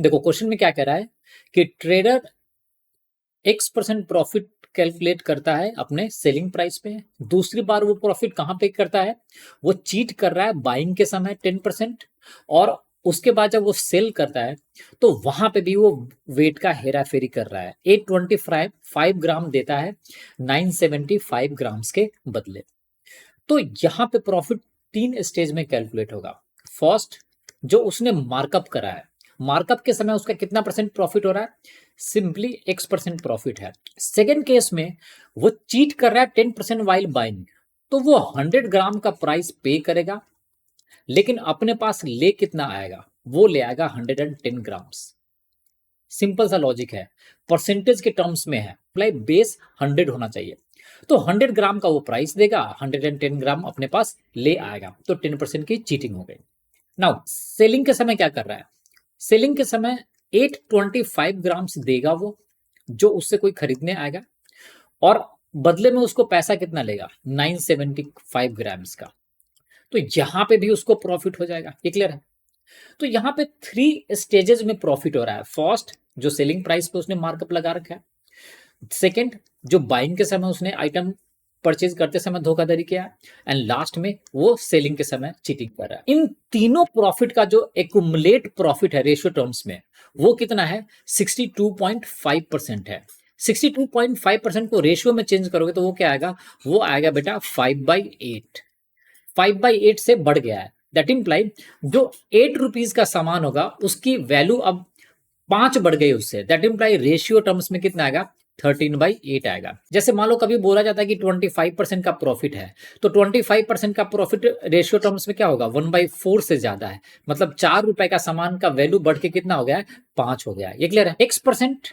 देखो क्वेश्चन में क्या कह रहा है कि ट्रेडर X% प्रॉफिट कैलकुलेट करता है अपने सेलिंग प्राइस पे। दूसरी बार वो प्रॉफिट कहां पे करता है, वो चीट कर रहा है बाइंग के समय 10%, और उसके बाद जब वो सेल करता है तो वहां पे भी वो वेट का हेरा फेरी कर रहा है। 825 ग्राम देता है 975 ग्राम्स के बदले। तो यहाँ पे प्रॉफिट 3 स्टेज में कैलकुलेट होगा। फर्स्ट, जो उसने मार्कअप करा है, मार्कअप के समय उसका कितना परसेंट प्रॉफिट हो रहा है, सिंपली X% प्रॉफिट है। सेकेंड केस में वो चीट कर रहा है 10% वाइल बाइंग, तो वो 100 ग्राम का प्राइस पे करेगा, लेकिन अपने पास ले कितना आएगा, वो ले आएगा 110 ग्राम्स। सिंपल सा लॉजिक है, परसेंटेज के टर्म्स में है, अप्लाई बेस 100 होना चाहिए। तो 100 ग्राम का वो प्राइस देगा, 110 ग्राम अपने पास ले आएगा, तो 10% की चीटिंग हो गई। नाउ सेलिंग के समय क्या कर रहा है, सेलिंग के समय 825 ग्राम्स देगा वो, जो उससे कोई खरीदने आएगा, और बदले में उसको पैसा कितना लेगा, 975 ग्राम्स का। तो यहां पे भी उसको प्रॉफिट हो जाएगा। ये क्लियर है। तो यहाँ पे 3 स्टेजेस में प्रॉफिट हो रहा है। फर्स्ट, जो सेलिंग प्राइस पे उसने मार्कअप लगा रखा है। सेकंड, जो बाइंग के समय उसने आइटम परचेज करते समय धोखाधड़ी किया है। एंड लास्ट में वो सेलिंग के समय चीटिंग कर रहा है। इन तीनों प्रॉफिट का जो एक्यूमुलेट प्रॉफिट है रेशियो टर्म्स में, वो कितना है, 62.5% है। 62.5% को रेशियो में चेंज करोगे तो वो क्या आएगा, वो आएगा बेटा 5/8। 5/8 से बढ़ गया है। दैट इम्प्लाई जो 8 रुपीज का सामान होगा उसकी वैल्यू अब 5 बढ़ गई उससे। दैट इम्प्लाई रेशियो टर्म्स में कितना आएगा, 13/8 आएगा। जैसे मान लो कभी बोला जाता है कि 25% का प्रॉफिट है, तो 25% का प्रॉफिट रेशियो टर्म्स में क्या होगा, 1/4 से ज्यादा है। मतलब 4 रुपए का सामान का वैल्यू बढ़ के कितना हो गया है, 5 हो गया है। ये क्लियर है। X%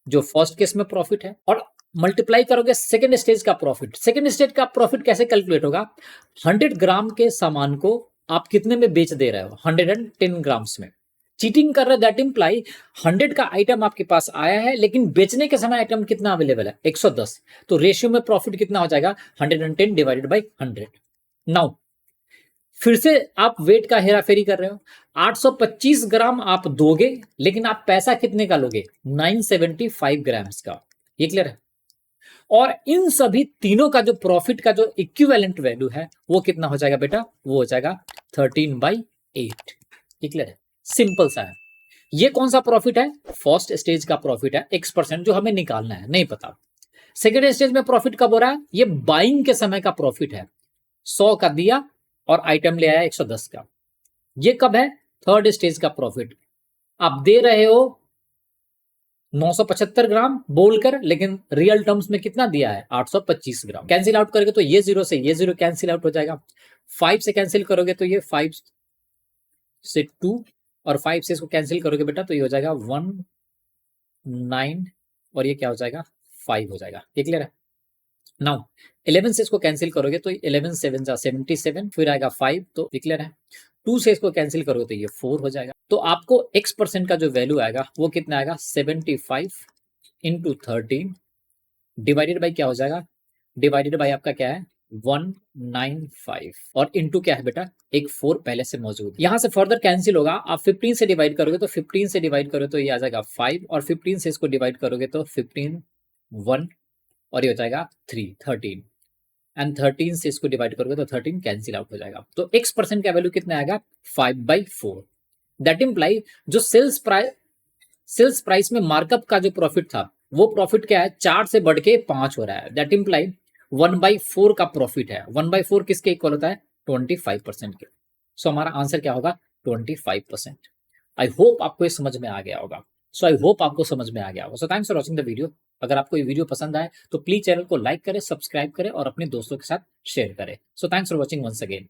जो फर्स्ट केस में प्रॉफिट है, और मल्टीप्लाई करोगे सेकेंड स्टेज का प्रॉफिट। सेकेंड स्टेज का प्रॉफिट कैसे कैलकुलेट होगा, 100 ग्राम के सामान को आप कितने में बेच दे रहे हो, 110 ग्राम्स में। चीटिंग कर रहे, दैट इम्प्लाई 100 का आइटम आपके पास आया है, लेकिन बेचने के समय आइटम कितना अवेलेबल है, 110। तो रेशियो में प्रॉफिट कितना हो जाएगा, 110 डिवाइडेड बाई 100। नाउ फिर से आप वेट का हेरा फेरी कर रहे हो। 825 ग्राम आप दोगे, लेकिन आप पैसा कितने का लोगे, 975 ग्राम्स का। ये क्लियर है। और इन सभी तीनों का जो प्रॉफिट का जो इक्विवेलेंट वैल्यू है, वो कितना हो जाएगा बेटा, वो हो जाएगा 13/8। ये क्लियर है। सिंपल सा है। ये कौन सा प्रॉफिट है, फर्स्ट स्टेज का प्रॉफिट है, X% जो हमें निकालना है, नहीं पता। सेकेंड स्टेज में प्रॉफिट कब हो रहा है, ये बाइंग के समय का प्रॉफिट है। 100 का दिया और आइटम ले आया 110 का। ये कब है, थर्ड स्टेज का प्रॉफिट। आप दे रहे हो 975 ग्राम बोलकर, लेकिन रियल टर्म्स में कितना दिया है, 825 ग्राम। कैंसिल आउट करोगे तो ये जीरो से ये जीरो कैंसिल आउट हो जाएगा। 5 से कैंसिल करोगे तो ये 5 से 2, और 5 से इसको कैंसिल करोगे बेटा तो ये हो जाएगा 1 9, और ये क्या हो जाएगा, 5 हो जाएगा। ये क्लियर है। नाउ 11 से इसको कैंसिल करोगे तो 11 7 जा 77, फिर आएगा 5, तो क्लियर है। 2 से इसको कैंसिल करोगे तो ये 4 हो जाएगा। तो आपको X% का जो वैल्यू आएगा वो कितना आएगा, 75 इंटू 13 डिवाइडेड बाई क्या हो जाएगा, डिवाइडेड बाई आपका क्या है, 195, और इंटू क्या है बेटा, एक 4 पहले से मौजूद। यहां से फर्दर कैंसिल होगा। आप 15 से डिवाइड करोगे तो 15 से डिवाइड करोगे तो ये आ जाएगा 5, और 15 से इसको डिवाइड करोगे तो 15 1, और ये हो जाएगा 13, एंड 13 से इसको डिवाइड करोगे तो 13 कैंसिल आउट हो जाएगा। तो X% का वैल्यू कितना आएगा, 5/4। दैट इम्प्लाई जो सेल्स प्राइस में मार्कअप का जो प्रॉफिट था, वो प्रॉफिट क्या है, 4 से बढ़ के 5 हो रहा है। दैट इम्प्लाई 1/4 का प्रॉफिट है। 1/4 किसके इक्वल होता है, 25% के। सो हमारा आंसर क्या होगा, 25%। आई होप आपको ये समझ में आ गया होगा। सो आई होप आपको समझ में आ गया होगा। So thanks for watching the video. अगर आपको ये वीडियो पसंद आए तो प्लीज चैनल को लाइक करें, सब्सक्राइब करें और अपने दोस्तों के साथ शेयर करें। So thanks for watching once again.